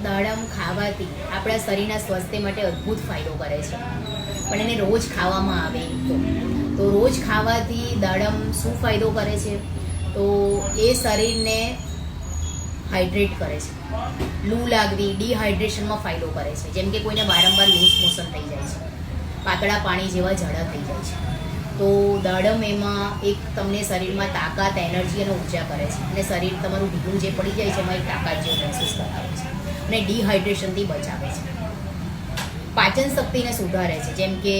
દાડમ ખાવાથી આપણા શરીરના સ્વાસ્થ્ય માટે અદ્ભુત ફાયદો કરે છે, પણ એને રોજ ખાવામાં આવે તો રોજ ખાવાથી દાડમ શું ફાયદો કરે છે? તો એ શરીરને હાઇડ્રેટ કરે છે, લૂ લાગવી, ડિહાઇડ્રેશનમાં ફાયદો કરે છે. જેમ કે કોઈને વારંવાર લૂઝ મોશન થઈ જાય છે, પાતળા પાણી જેવા ઝાડા થઈ જાય છે, તો દાડમ એમાં એક તમને શરીરમાં તાકાત, એનર્જી અને ઉર્જા કરે છે, અને શરીર તમારું ઢીલું જે પડી જાય છે એમાં એક તાકાત જેવું મહેસૂસ કરાવે છે, અને ડિહાઇડ્રેશનથી બચાવે છે. પાચન શક્તિને સુધારે છે, જેમ કે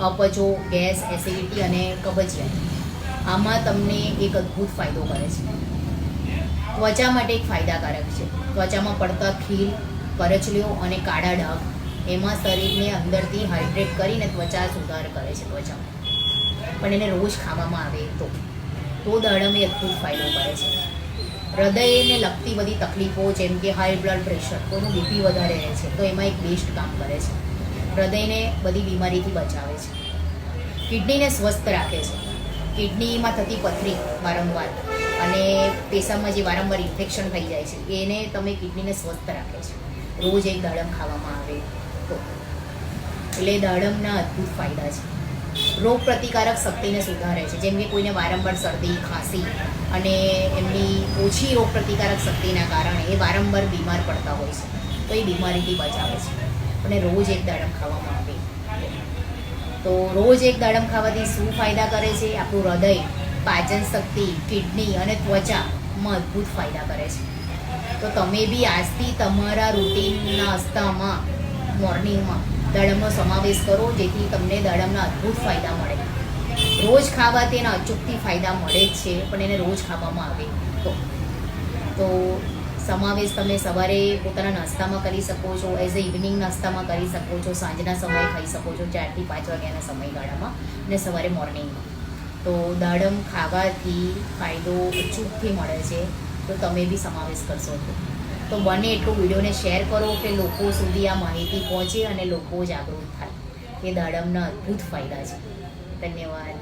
અપચો, ગેસ, એસિડિટી અને કબજિયાત, આમાં તમને એક અદ્ભુત ફાયદો કરે છે. ત્વચા માટે એક ફાયદાકારક છે. ત્વચામાં પડતા ખીલ, કરચલીઓ અને કાળા ડાઘ, એમાં શરીરને અંદરથી હાઇડ્રેટ કરીને ત્વચા સુધાર કરે છે ત્વચામાં. પણ એને રોજ ખાવામાં આવે તો દાડમ એ અદ્ભુત ફાયદો કરે છે. હૃદયને લગતી બધી તકલીફો, જેમ કે હાઈ બ્લડ પ્રેશર, કોઈનું બીપી વધારે રહે છે, તો એમાં એક બેસ્ટ કામ કરે છે. હૃદયને બધી બીમારીથી બચાવે છે. કિડનીને સ્વસ્થ રાખે છે. કિડનીમાં થતી પથરી વારંવાર અને પેશાબમાં જે વારંવાર ઇન્ફેક્શન થઈ જાય છે, એને તમે કિડનીને સ્વસ્થ રાખે છે રોજ એક દાડમ ખાવામાં આવે તો. એટલે દાડમના અદ્ભુત ફાયદા છે. રોગ પ્રતિકારક શક્તિને સુધારે છે, જેમ કે કોઈને વારંવાર શરદી, ખાંસી અને એમની ઓછી રોગ પ્રતિકારક શક્તિના કારણે એ વારંવાર બીમાર પડતા હોય છે, તો એ બીમારીથી બચાવે છે. અને રોજ એક દાડમ ખાવામાં આવે તો રોજ એક દાડમ ખાવાથી શું ફાયદા કરે છે? આપણું હૃદય, પાચન શક્તિ, કિડની અને ત્વચામાં અદ્ભુત ફાયદા કરે છે. તો તમે બી આજથી તમારા રૂટીનના નાસ્તામાં મોર્નિંગમાં દાડમનો સમાવેશ કરો, જેથી તમને દાડમના અદ્ભુત ફાયદા મળે. રોજ ખાવાથી એના અચૂકથી ફાયદા મળે જ છે, પણ એને રોજ ખાવામાં આવે તો સમાવેશ તમે સવારે પોતાના નાસ્તામાં કરી શકો છો, એઝ એ ઇવનિંગ નાસ્તામાં કરી શકો છો, સાંજના સમયે ખાઈ શકો છો, 4 થી 5 વાગ્યાના સમયગાળામાં, અને સવારે મોર્નિંગમાં. તો દાડમ ખાવાથી ફાયદો અચૂકથી મળે છે, તો તમે બી સમાવેશ કરશો તો બને એટલું વિડીયોને શેર કરો કે લોકો સુધી આ માહિતી પહોંચે અને લોકો જાગૃત થાય કે દાડમના અદ્ભુત ફાયદા છે. ધન્યવાદ.